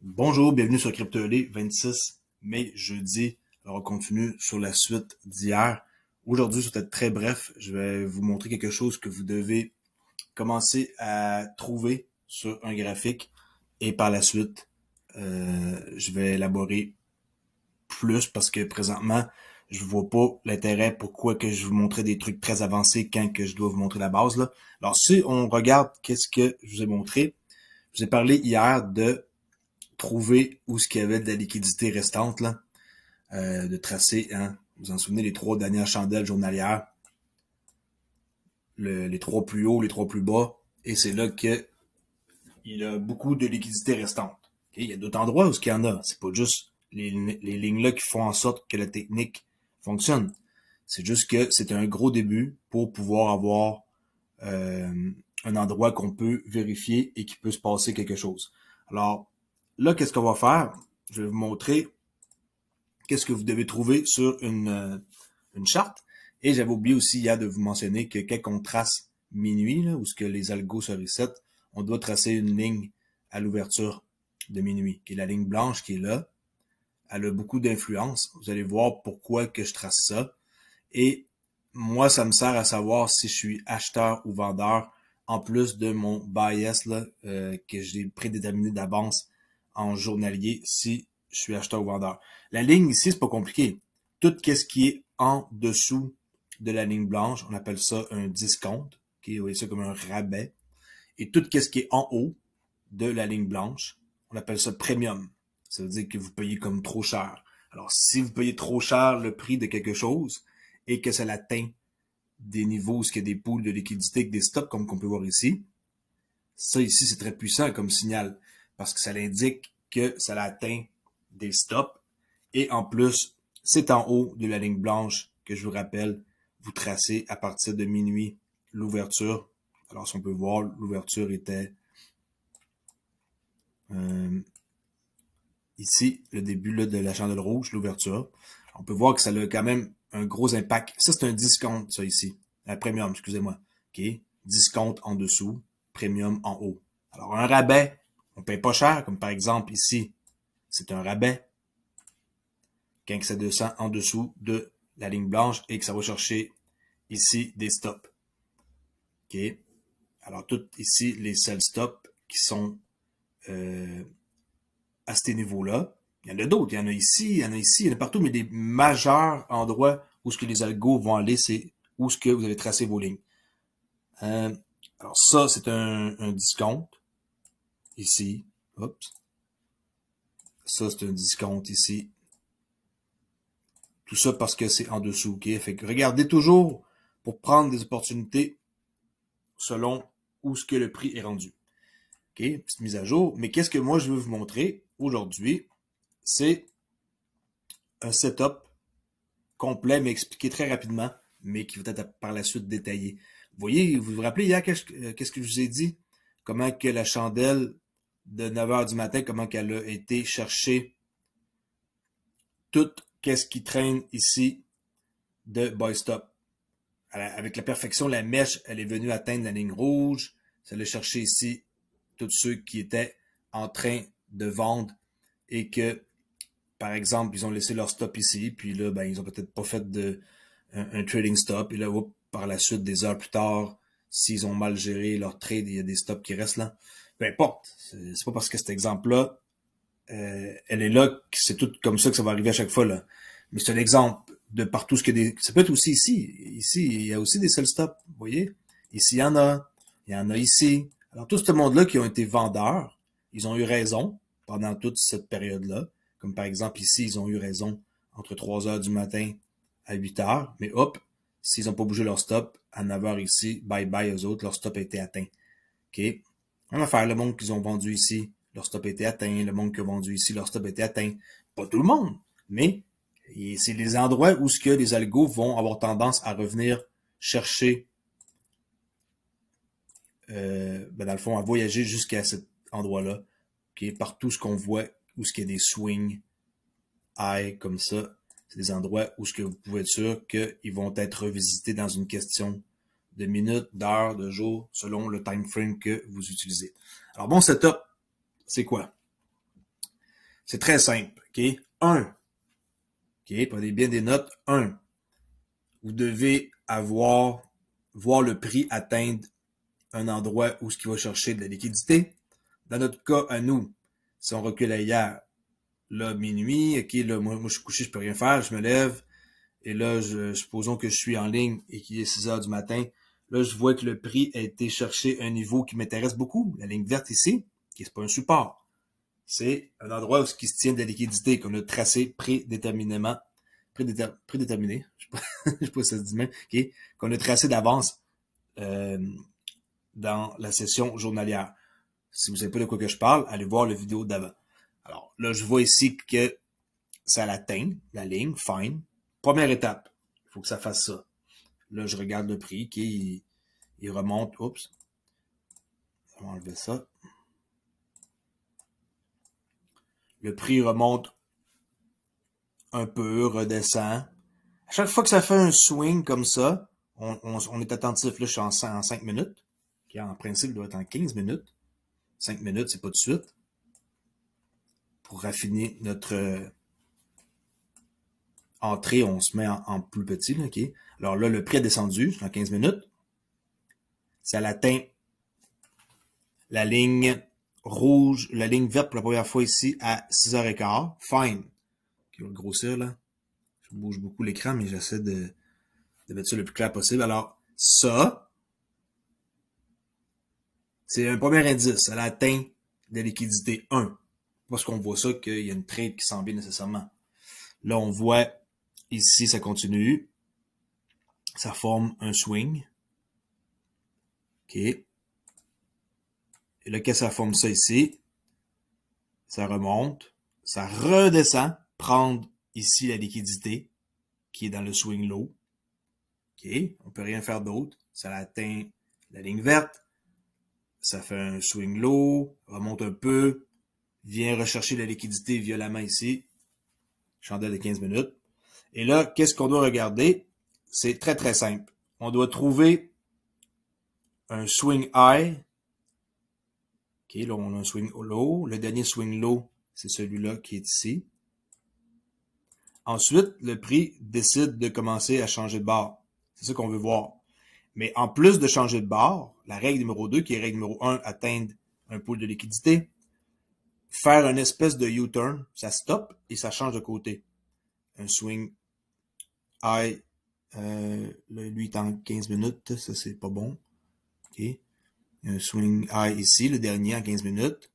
Bonjour, bienvenue sur CryptoLé, 26 mai, jeudi. Alors, on continue sur la suite d'hier. Aujourd'hui, ça va être très bref. Je vais vous montrer quelque chose que vous devez commencer à trouver sur un graphique. Et par la suite, je vais élaborer plus parce que présentement, je vois pas l'intérêt pourquoi que je vous montrais des trucs très avancés quand que je dois vous montrer la base là. Alors, si on regarde qu'est-ce que je vous ai montré, je vous ai parlé hier de trouver où ce qu'il y avait de la liquidité restante, là, de tracer, hein, vous vous en souvenez, les trois dernières chandelles journalières, les trois plus hauts, les trois plus bas, et c'est là que il y a beaucoup de liquidité restante. Okay? Il y a d'autres endroits où ce qu'il y en a. C'est pas juste les lignes-là qui font en sorte que la technique fonctionne. C'est juste que c'est un gros début pour pouvoir avoir un endroit qu'on peut vérifier et qui peut se passer quelque chose. Alors, là, qu'est-ce qu'on va faire? Je vais vous montrer qu'est-ce que vous devez trouver sur une charte. Et j'avais oublié aussi hier de vous mentionner que quand on trace minuit, là, où ce que les algos se reset, on doit tracer une ligne à l'ouverture de minuit, qui est la ligne blanche qui est là. Elle a beaucoup d'influence. Vous allez voir pourquoi que je trace ça. Et moi, ça me sert à savoir si je suis acheteur ou vendeur, en plus de mon bias là, que j'ai prédéterminé d'avance en journalier, si je suis acheteur ou vendeur. La ligne ici, c'est pas compliqué. Tout ce qui est en dessous de la ligne blanche, on appelle ça un discount. Okay? Vous voyez ça comme un rabais. Et tout ce qui est en haut de la ligne blanche, on appelle ça premium. Ça veut dire que vous payez comme trop cher. Alors, si vous payez trop cher le prix de quelque chose et que ça atteint des niveaux où il y a des pools de liquidité avec des stocks, comme qu'on peut voir ici, ça ici, c'est très puissant comme signal parce que ça l'indique que ça atteint des stops. Et en plus, c'est en haut de la ligne blanche que je vous rappelle, vous tracez à partir de minuit l'ouverture. Alors, si on peut voir, l'ouverture était ici, le début là, de la chandelle rouge, l'ouverture. On peut voir que ça a quand même un gros impact. Ça, c'est un discount, ça ici. Un premium, excusez-moi. OK? Discount en dessous, premium en haut. Alors, un rabais, on paye pas cher, comme par exemple ici, c'est un rabais. Quand ça descend en dessous de la ligne blanche et que ça va chercher ici des stops. OK? Alors, tout ici, les sell stops qui sont à ces niveaux-là. Il y en a d'autres, il y en a ici, il y en a ici, il y en a partout, mais des majeurs endroits où ce que les algos vont aller, c'est où ce que vous allez tracer vos lignes. Euh, alors ça, c'est un discount ici. Oups. Ça, c'est un discount ici. Tout ça parce que c'est en dessous, ok? Fait que regardez toujours pour prendre des opportunités selon où ce que le prix est rendu. Ok? Petite mise à jour. Mais qu'est-ce que moi je veux vous montrer aujourd'hui? C'est un setup complet, mais expliqué très rapidement, mais qui va être par la suite détaillé. Vous voyez, vous vous rappelez hier qu'est-ce que je vous ai dit? Comment que la chandelle de 9 heures du matin, comment qu'elle a été chercher tout qu'est-ce qui traîne ici de buy stop. Avec la perfection, la mèche, elle est venue atteindre la ligne rouge. Ça l'a cherché ici tous ceux qui étaient en train de vendre et que, par exemple, ils ont laissé leur stop ici, puis là, ben, ils ont peut-être pas fait un trading stop, et là, par la suite, des heures plus tard, s'ils ont mal géré leur trade, il y a des stops qui restent là. Peu importe. C'est pas parce que cet exemple-là, elle est là, que c'est tout comme ça que ça va arriver à chaque fois, là. Mais c'est un exemple de partout ce que des. Ça peut être aussi ici. Ici, il y a aussi des sell stops, vous voyez? Ici, il y en a. Il y en a ici. Alors, tout ce monde-là qui ont été vendeurs, ils ont eu raison pendant toute cette période-là. Comme par exemple, ici, ils ont eu raison entre 3 heures du matin à 8 heures. Mais hop, s'ils n'ont pas bougé leur stop, à 9 heures ici, bye bye eux autres, leur stop a été atteint. OK? Même affaire, le monde qu'ils ont vendu ici, leur stop a été atteint. Le monde qui a vendu ici, leur stop a été atteint. Pas tout le monde, mais c'est les endroits où ce que les algos vont avoir tendance à revenir chercher, ben dans le fond, à voyager jusqu'à cet endroit-là. Okay? Partout ce qu'on voit, où ce qu'il y a des swings high comme ça, c'est des endroits où ce que vous pouvez être sûr qu'ils vont être revisités dans une question de minutes, d'heures, de jours, selon le time frame que vous utilisez. Alors bon setup, c'est quoi? C'est très simple, OK? 1. OK? Prenez bien des notes. 1. Vous devez voir le prix atteindre un endroit où ce qui va chercher de la liquidité. Dans notre cas, à nous, si on recule à hier, là, minuit, OK, là, moi je suis couché, je peux rien faire, je me lève, et là, supposons que je suis en ligne et qu'il est 6 heures du matin. Là, je vois que le prix a été chercher un niveau qui m'intéresse beaucoup, la ligne verte ici, qui n'est pas un support. C'est un endroit où ce qui se tient de la liquidité qu'on a tracé prédéterminé, je sais pas si ça se dit même, okay, qu'on a tracé d'avance dans la session journalière. Si vous savez pas de quoi que je parle, allez voir la vidéo d'avant. Alors, là, je vois ici que ça l'atteint, la ligne, fine. Première étape, il faut que ça fasse ça. Là, je regarde le prix, qui il remonte, oups, on va enlever ça. Le prix remonte un peu, redescend. À chaque fois que ça fait un swing comme ça, on est attentif. Là, je suis en 5 minutes, qui en principe doit être en 15 minutes. 5 minutes, c'est pas de suite. Pour raffiner notre entrée, on se met en plus petit. Là, okay? Alors là, le prix a descendu en 15 minutes. Ça l'atteint la ligne rouge, la ligne verte pour la première fois ici à 6h15. Fine. Okay, on va le grossir là. Je bouge beaucoup l'écran, mais j'essaie de mettre ça le plus clair possible. Alors, ça, c'est un premier indice. Elle atteint de liquidité 1. Parce qu'on voit ça qu'il y a une trade qui s'en vient nécessairement. Là, on voit ici, ça continue. Ça forme un swing. OK. Et là, quand ça forme ça ici, ça remonte, ça redescend, prendre ici la liquidité qui est dans le swing low. OK. On peut rien faire d'autre. Ça atteint la ligne verte. Ça fait un swing low, remonte un peu, vient rechercher la liquidité violemment ici. Chandelle de 15 minutes. Et là, qu'est-ce qu'on doit regarder? C'est très, très simple. On doit trouver un swing high. OK, là, on a un swing low. Le dernier swing low, c'est celui-là qui est ici. Ensuite, le prix décide de commencer à changer de barre. C'est ça qu'on veut voir. Mais en plus de changer de barre, la règle numéro 2, qui est règle numéro 1, atteindre un pool de liquidité, faire une espèce de U-turn, ça stop et ça change de côté. Un swing high, lui est en 15 minutes, ça c'est pas bon. Okay. Un swing high ici, le dernier en 15 minutes.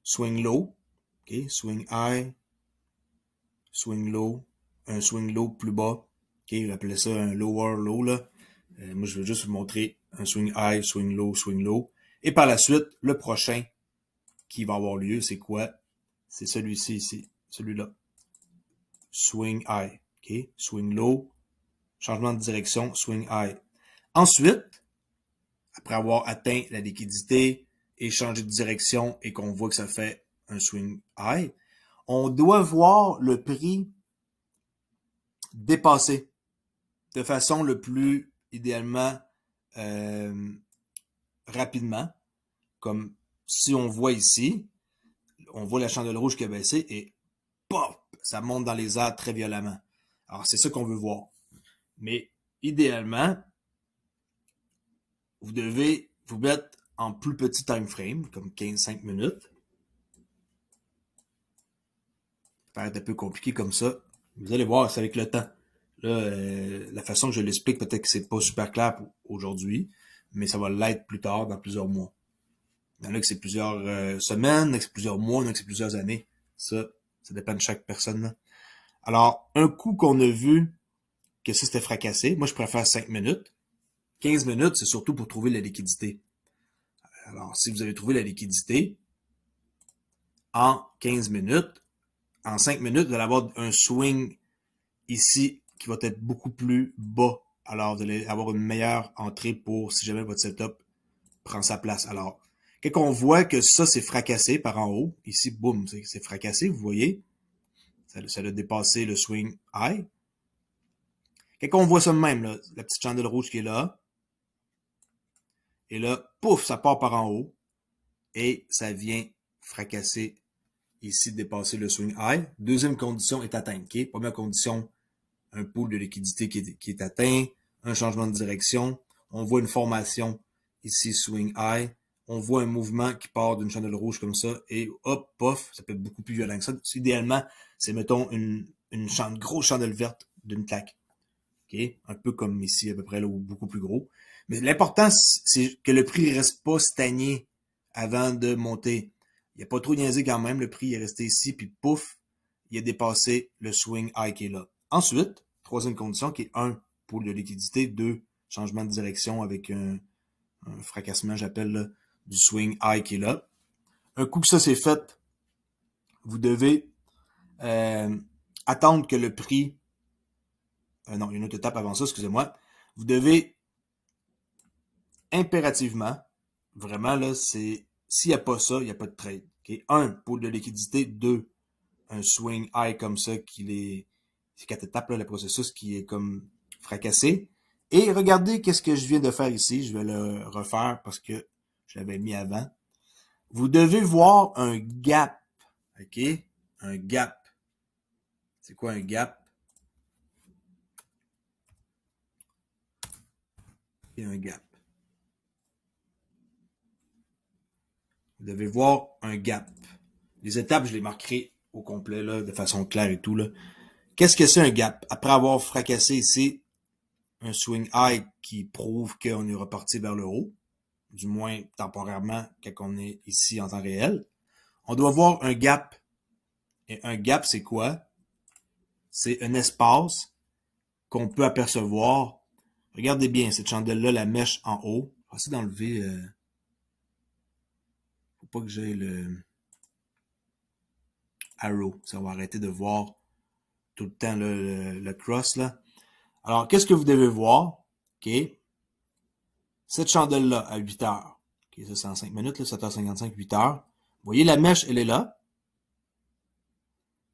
Swing low, okay. Swing high, swing low, un swing low plus bas. Okay. On appelait ça un lower low là. Moi je veux juste vous montrer un swing high, swing low, swing low. Et par la suite, le prochain qui va avoir lieu, c'est quoi? C'est celui-ci ici, celui-là. Swing high, ok? Swing low, changement de direction, swing high. Ensuite, après avoir atteint la liquidité et changé de direction et qu'on voit que ça fait un swing high, on doit voir le prix dépasser de façon le plus idéalement rapidement, comme si on voit ici, on voit la chandelle rouge qui a baissé et pop, ça monte dans les airs très violemment. Alors c'est ça qu'on veut voir. Mais idéalement, vous devez vous mettre en plus petit time frame, comme 15-5 minutes. Ça paraît un peu compliqué comme ça. Vous allez voir, c'est avec le temps. Là, la façon que je l'explique, peut-être que c'est pas super clair pour aujourd'hui, mais ça va l'être plus tard, dans plusieurs mois. Il y en a que c'est plusieurs semaines, il y en a que c'est plusieurs mois, il y en a que c'est plusieurs années. Ça dépend de chaque personne. Là. Alors, un coup qu'on a vu que ça c'était fracassé, moi je préfère 5 minutes. 15 minutes, c'est surtout pour trouver la liquidité. Alors, si vous avez trouvé la liquidité, en 15 minutes, en 5 minutes, vous allez avoir un swing ici qui va être beaucoup plus bas. Alors, vous allez avoir une meilleure entrée pour si jamais votre setup prend sa place. Alors, quand on voit que ça, c'est fracassé par en haut, ici, boum, c'est fracassé, vous voyez, ça a dépassé le swing high. Quand on voit ça de même, là, la petite chandelle rouge qui est là, et là, pouf, ça part par en haut, et ça vient fracasser ici de dépasser le swing high. Deuxième condition est atteinte. Okay? Première condition, un pool de liquidité qui est atteint, un changement de direction. On voit une formation ici, swing high. On voit un mouvement qui part d'une chandelle rouge comme ça et hop, pof, ça peut être beaucoup plus violent que ça. Idéalement, c'est, mettons, une grosse chandelle verte d'une claque. Okay? Un peu comme ici, à peu près, là, ou beaucoup plus gros. Mais l'important, c'est que le prix ne reste pas stagné avant de monter. Il n'y a pas trop niaisé quand même. Le prix est resté ici, puis pouf, il a dépassé le swing high qui est là. Ensuite, troisième condition qui est 1, pool de liquidité, 2, changement de direction avec un fracassement, j'appelle, du swing high qui est là. Un coup que ça c'est fait, vous devez attendre que le prix... non, il y a une autre étape avant ça, excusez-moi. Vous devez impérativement, vraiment, là, c'est... S'il n'y a pas ça, il n'y a pas de trade. Okay? 1, pool de liquidité. 2, un swing high comme ça, c'est 4 étapes, là, le processus qui est comme fracassé. Et regardez qu'est-ce que je viens de faire ici. Je vais le refaire parce que je l'avais mis avant. Vous devez voir un gap. OK? Un gap. C'est quoi un gap? Et un gap. Vous devez voir un gap. Les étapes, je les marquerai au complet, là, de façon claire et tout, là. Qu'est-ce que c'est un gap? Après avoir fracassé ici un swing high qui prouve qu'on est reparti vers le haut, du moins temporairement quand on est ici en temps réel, on doit voir un gap. Et un gap, c'est quoi? C'est un espace qu'on peut apercevoir. Regardez bien cette chandelle-là, la mèche en haut. Je vais essayer d'enlever... faut pas que j'aie le arrow. Ça va arrêter de voir tout le temps le cross, là. Alors, qu'est-ce que vous devez voir? OK. Cette chandelle-là, à 8 heures. OK, ça c'est en 5 minutes, là, 7h55, 8 heures. Vous voyez, la mèche, elle est là.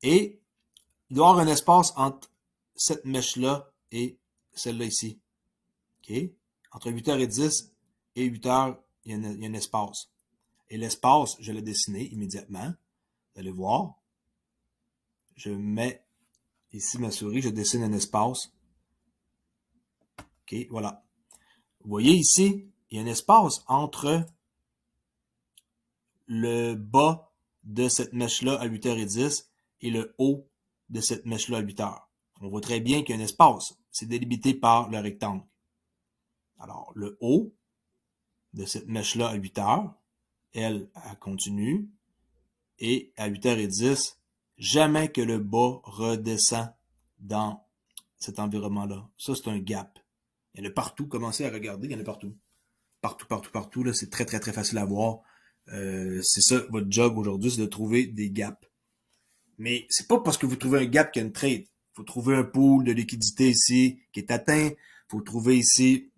Et il doit y avoir un espace entre cette mèche-là et celle-là ici. OK? Entre 8h10 et 8h, il y a un espace. Et l'espace, je l'ai dessiné immédiatement. Vous allez voir. Je mets ici ma souris, je dessine un espace. OK, voilà. Vous voyez ici, il y a un espace entre le bas de cette mèche-là à 8h10 et le haut de cette mèche-là à 8h. On voit très bien qu'il y a un espace. C'est délimité par le rectangle. Alors, le haut de cette mèche-là à 8h, elle continue. Et à 8h10, jamais que le bas redescend dans cet environnement-là. Ça, c'est un gap. Il y en a partout. Commencez à regarder, il y en a partout. Partout, partout, partout. Là, c'est très, très, très facile à voir. C'est ça, votre job aujourd'hui, c'est de trouver des gaps. Mais c'est pas parce que vous trouvez un gap qu'il y a une trade. Il faut trouver un pool de liquidité ici qui est atteint. Il faut trouver ici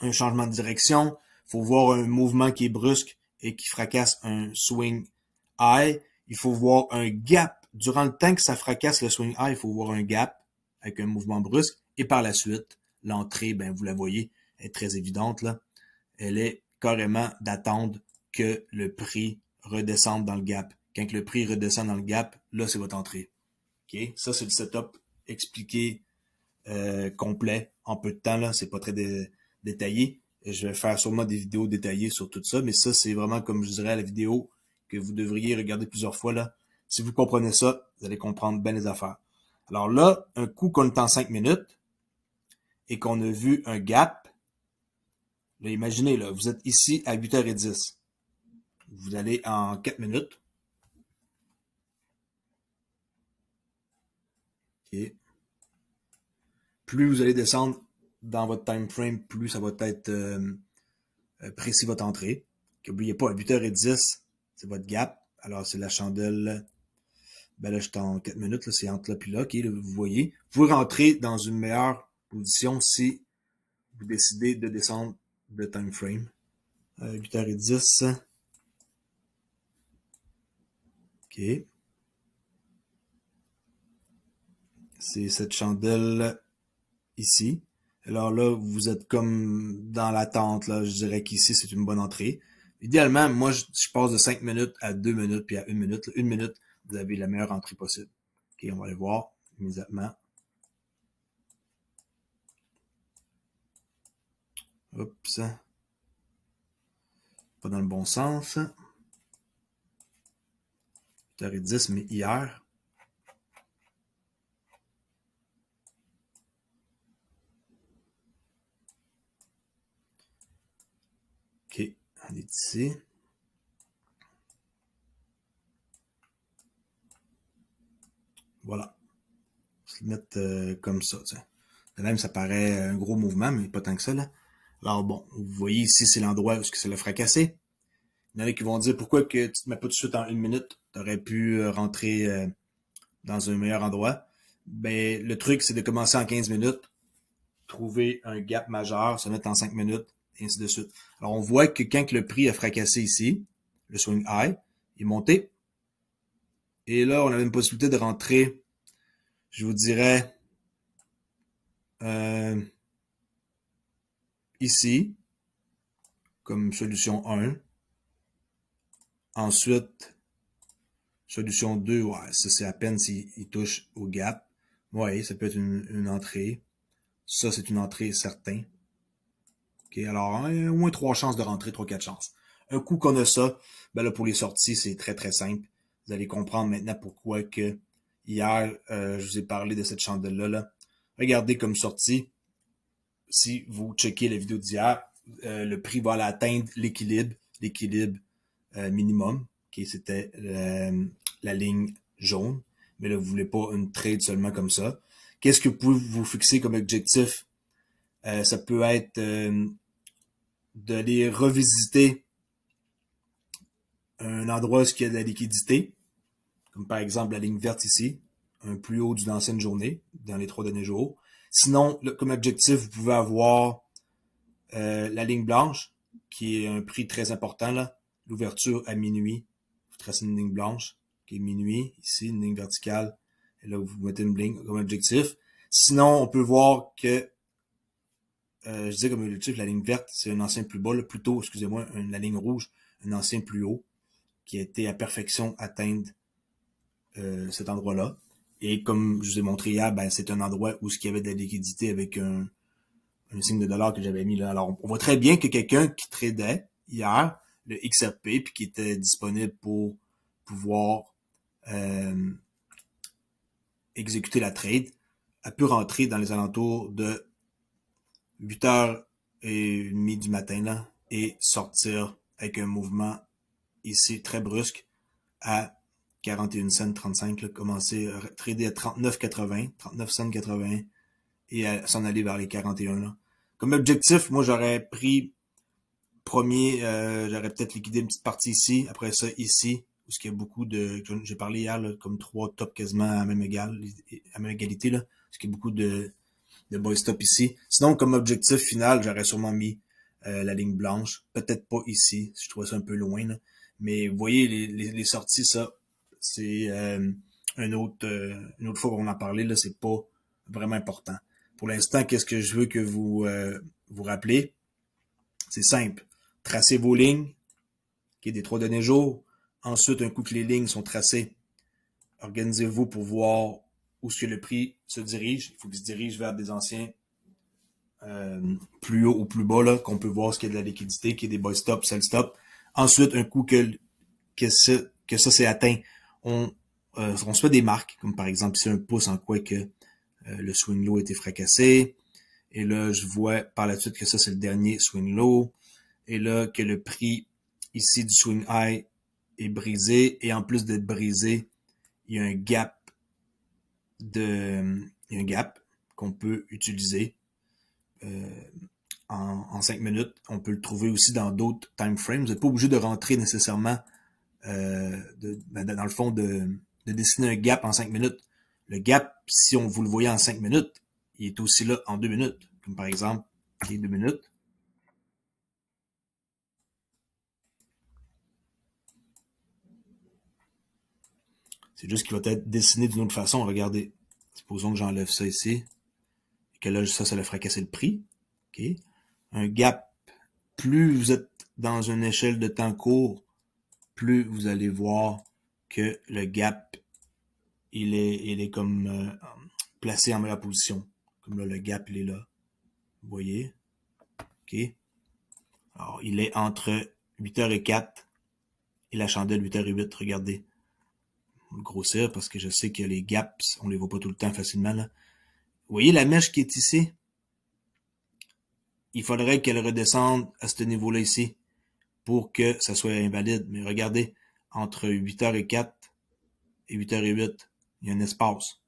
un changement de direction. Il faut voir un mouvement qui est brusque et qui fracasse un swing high. Il faut voir un gap. Durant le temps que ça fracasse le swing high, il faut voir un gap avec un mouvement brusque. Et par la suite, l'entrée, ben vous la voyez, est très évidente là. Elle est carrément d'attendre que le prix redescende dans le gap. Quand le prix redescend dans le gap, là, c'est votre entrée. OK? Ça, c'est le setup expliqué complet en peu de temps. Là, c'est pas très détaillé. Je vais faire sûrement des vidéos détaillées sur tout ça, mais ça, c'est vraiment, comme je dirais, la vidéo que vous devriez regarder plusieurs fois. Là. Si vous comprenez ça, vous allez comprendre bien les affaires. Alors là, un coup qu'on est en 5 minutes et qu'on a vu un gap, là, imaginez, là, vous êtes ici à 8h10. Vous allez en 4 minutes. OK. Plus vous allez descendre dans votre time frame, plus ça va être précis votre entrée. N'oubliez pas, à 8h10, c'est votre gap. Alors, c'est la chandelle. Ben là, je suis en 4 minutes, là, c'est entre là et là. OK, là, vous voyez. Vous pouvez rentrer dans une meilleure position si vous décidez de descendre de time frame. 8h10. OK. C'est cette chandelle ici. Alors là, vous êtes comme dans l'attente, là. Je dirais qu'ici, c'est une bonne entrée. Idéalement, moi, je passe de 5 minutes à 2 minutes, puis à 1 minute. Là, 1 minute, vous avez la meilleure entrée possible. OK, on va aller voir immédiatement. Oups. Pas dans le bon sens. 8h10, mais hier. OK, on est ici. Voilà. On va se le mettre comme ça, tiens. De même, ça paraît un gros mouvement, mais pas tant que ça, là. Alors bon, vous voyez ici, c'est l'endroit où ça l'a fracassé. Il y en a qui vont dire pourquoi que tu te mets pas tout de suite en 1 minute. Tu aurais pu rentrer dans un meilleur endroit. Ben, le truc, c'est de commencer en 15 minutes, trouver un gap majeur, se mettre en 5 minutes, et ainsi de suite. Alors, on voit que quand le prix a fracassé ici, le swing high, il est monté. Et là, on avait une possibilité de rentrer, je vous dirais, euh, ici, comme solution 1. Ensuite, solution 2, ouais, ça c'est à peine s'il touche au gap. Ouais, ça peut être une entrée. Ça, c'est une entrée certain. OK, alors, au moins 3 chances de rentrer, 3-4 chances. Un coup qu'on a ça, ben là, pour les sorties, c'est très, très simple. Vous allez comprendre maintenant pourquoi que hier, je vous ai parlé de cette chandelle-là. Là. Regardez comme sortie. Si vous checkez la vidéo d'hier, le prix va aller atteindre l'équilibre minimum. Okay, c'était la ligne jaune. Mais là, vous voulez pas une trade seulement comme ça. Qu'est-ce que vous pouvez vous fixer comme objectif? Ça peut être d'aller revisiter un endroit où il y a de la liquidité, comme par exemple la ligne verte ici, un plus haut d'une ancienne journée, dans les 3 derniers jours. Sinon, comme objectif, vous pouvez avoir la ligne blanche, qui est un prix très important, là. L'ouverture à minuit. Vous tracez une ligne blanche, qui est minuit, ici, une ligne verticale. Et là, vous mettez une ligne comme objectif. Sinon, on peut voir que je disais comme objectif, la ligne verte, c'est un ancien plus bas, là, plutôt, excusez-moi, la ligne rouge, un ancien plus haut, qui a été à perfection atteindre cet endroit-là. Et comme je vous ai montré hier, ben, c'est un endroit où il y avait de la liquidité avec un signe de dollar que j'avais mis là. Alors, on voit très bien que quelqu'un qui tradait hier le XRP puis qui était disponible pour pouvoir euh, exécuter la trade a pu rentrer dans les alentours de 8h30 du matin là et sortir avec un mouvement ici très brusque à 41 cents 35 là, commencer à trader à 39,80, 39 cents 80 et à s'en aller vers les 41 là. Comme objectif, moi j'aurais pris premier, j'aurais peut-être liquidé une petite partie ici, après ça ici, où il y a beaucoup de, j'ai parlé hier, là, comme 3 tops quasiment à même égalité, là, parce qu'il y a beaucoup de boy stop ici. Sinon, comme objectif final, j'aurais sûrement mis la ligne blanche, peut-être pas ici, je trouvais ça un peu loin, là. Mais vous voyez, les sorties, ça, c'est une autre fois qu'on en parlait, là, c'est pas vraiment important. Pour l'instant, qu'est-ce que je veux que vous rappelez? C'est simple. Tracez vos lignes, qui est des 3 derniers jours. Ensuite, un coup que les lignes sont tracées, organisez-vous pour voir où est-ce que le prix se dirige. Il faut qu'il se dirige vers des anciens plus haut ou plus bas, là, qu'on peut voir ce qu'il y a de la liquidité, qu'il y a des buy stop, sell stop. Ensuite, un coup que ça c'est atteint, on se fait des marques, comme par exemple ici un pouce en quoi que le swing low a été fracassé. Et là, je vois par la suite que ça, c'est le dernier swing low. Et là, que le prix ici du swing high est brisé. Et en plus d'être brisé, il y a un gap qu'on peut utiliser en 5 minutes. On peut le trouver aussi dans d'autres time frames. Vous n'êtes pas obligé de rentrer nécessairement dans le fond de dessiner un gap en 5 minutes. Le gap, si on vous le voyez en 5 minutes, il est aussi là en 2 minutes. Comme par exemple, les 2 minutes. C'est juste qu'il va être dessiné d'une autre façon. Regardez. Supposons que j'enlève ça ici. Et que là, ça l'a fracassé le prix. OK. Un gap, plus vous êtes dans une échelle de temps court, plus vous allez voir que le gap, il est comme placé en meilleure position. Comme là, le gap, il est là. Vous voyez? OK? Alors, il est entre 8h04 et la chandelle 8h08. Regardez. On va le grossir parce que je sais que les gaps, on les voit pas tout le temps facilement, là. Vous voyez la mèche qui est ici? Il faudrait qu'elle redescende à ce niveau-là ici pour que ça soit invalide. Mais regardez, entre 8h04 et 8h08, il y a un espace.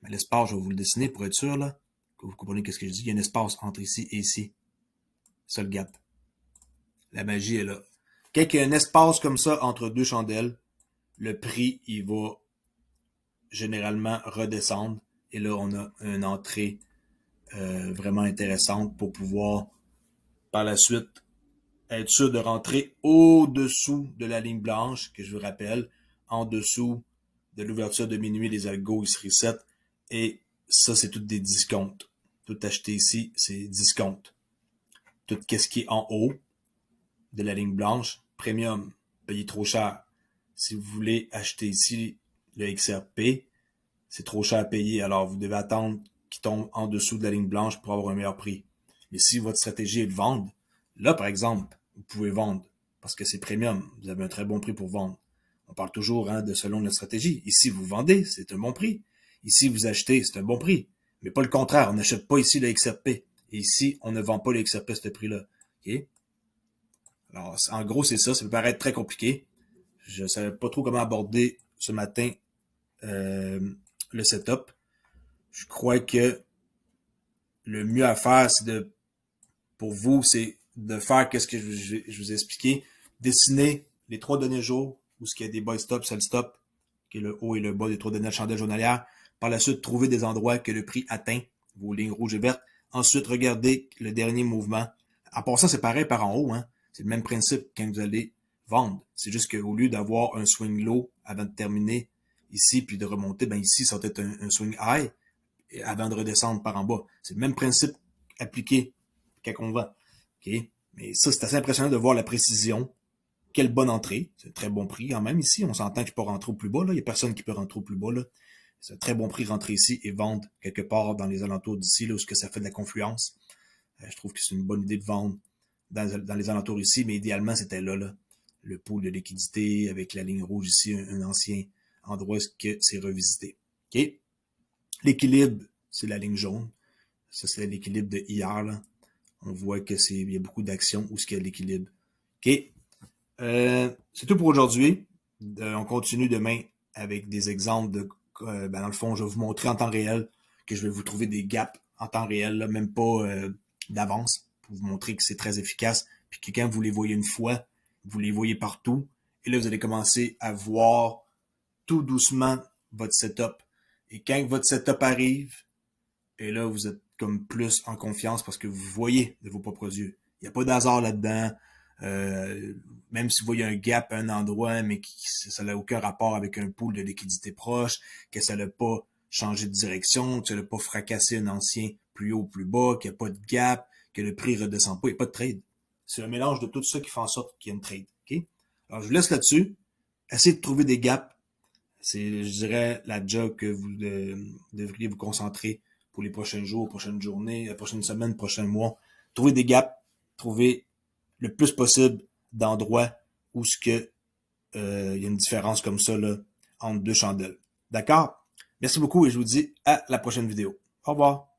Mais l'espace, je vais vous le dessiner pour être sûr, là, que vous comprenez ce que je dis. Il y a un espace entre ici et ici. C'est le gap. La magie est là. Quand il y a un espace comme ça entre deux chandelles, le prix, il va généralement redescendre. Et là, on a une entrée vraiment intéressante pour pouvoir, par la suite, être sûr de rentrer au-dessous de la ligne blanche, que je vous rappelle, en dessous de l'ouverture de minuit, les algos, ils se reset. Et ça, c'est tout des discounts. Tout acheté ici, c'est discount. Tout ce qui est en haut de la ligne blanche, premium, payé trop cher. Si vous voulez acheter ici le XRP, c'est trop cher à payer, alors vous devez attendre qu'il tombe en dessous de la ligne blanche pour avoir un meilleur prix. Mais si votre stratégie est de vendre, là, par exemple, vous pouvez vendre parce que c'est premium. Vous avez un très bon prix pour vendre. On parle toujours de selon notre stratégie. Ici, vous vendez, c'est un bon prix. Ici, vous achetez, c'est un bon prix. Mais pas le contraire. On n'achète pas ici le XRP. Et ici, on ne vend pas le XRP à ce prix-là. OK? Alors, en gros, c'est ça. Ça peut paraître très compliqué. Je ne savais pas trop comment aborder ce matin le setup. Je crois que le mieux à faire, pour vous, c'est de faire qu'est-ce que je vous ai expliqué. Dessiner les 3 données jours, où il y a des buy stop, sell stop, qui est le haut et le bas des 3 données de chandelle journalière. Par la suite, trouver des endroits que le prix atteint, vos lignes rouges et vertes. Ensuite, regardez le dernier mouvement. En passant, c'est pareil par en haut, hein. C'est le même principe quand vous allez vendre. C'est juste qu'au lieu d'avoir un swing low avant de terminer ici, puis de remonter, ben ici, ça va être un swing high avant de redescendre par en bas. C'est le même principe appliqué quand on vend. Okay? Mais ça, c'est assez impressionnant de voir la précision. Quelle bonne entrée. C'est un très bon prix quand même ici. On s'entend que je peux rentrer au plus bas. Là. Il n'y a personne qui peut rentrer au plus bas. Là. C'est un très bon prix rentrer ici et vendre quelque part dans les alentours d'ici, là, où ça fait de la confluence. Je trouve que c'est une bonne idée de vendre dans les alentours ici, mais idéalement, c'était là. Le pool de liquidité avec la ligne rouge ici, un ancien endroit que c'est revisité. OK? L'équilibre, c'est la ligne jaune. Ça, c'est l'équilibre de hier. Là. On voit que il y a beaucoup d'actions où il y a l'équilibre. OK? C'est tout pour aujourd'hui. On continue demain avec des exemples de dans le fond, je vais vous montrer en temps réel que je vais vous trouver des gaps en temps réel, là, même pas d'avance, pour vous montrer que c'est très efficace. Puis que quand vous les voyez une fois, vous les voyez partout. Et là, vous allez commencer à voir tout doucement votre setup. Et quand votre setup arrive, et là, vous êtes comme plus en confiance parce que vous voyez de vos propres yeux. Il n'y a pas d'hasard là-dedans. Même si vous voyez un gap à un endroit, mais ça n'a aucun rapport avec un pool de liquidité proche, que ça n'a pas changé de direction, que ça n'a pas fracassé un ancien plus haut ou plus bas, qu'il n'y a pas de gap, que le prix ne redescend pas, il n'y a pas de trade. C'est un mélange de tout ça qui fait en sorte qu'il y a une trade. Okay? Alors, je vous laisse là-dessus. Essayez de trouver des gaps. C'est, je dirais, la job que vous devriez vous concentrer pour les prochains jours, prochaines journées, la prochaine semaine, prochain mois. Trouver des gaps, trouver le plus possible d'endroits où il y a une différence comme ça là, entre deux chandelles. D'accord? Merci beaucoup et je vous dis à la prochaine vidéo. Au revoir.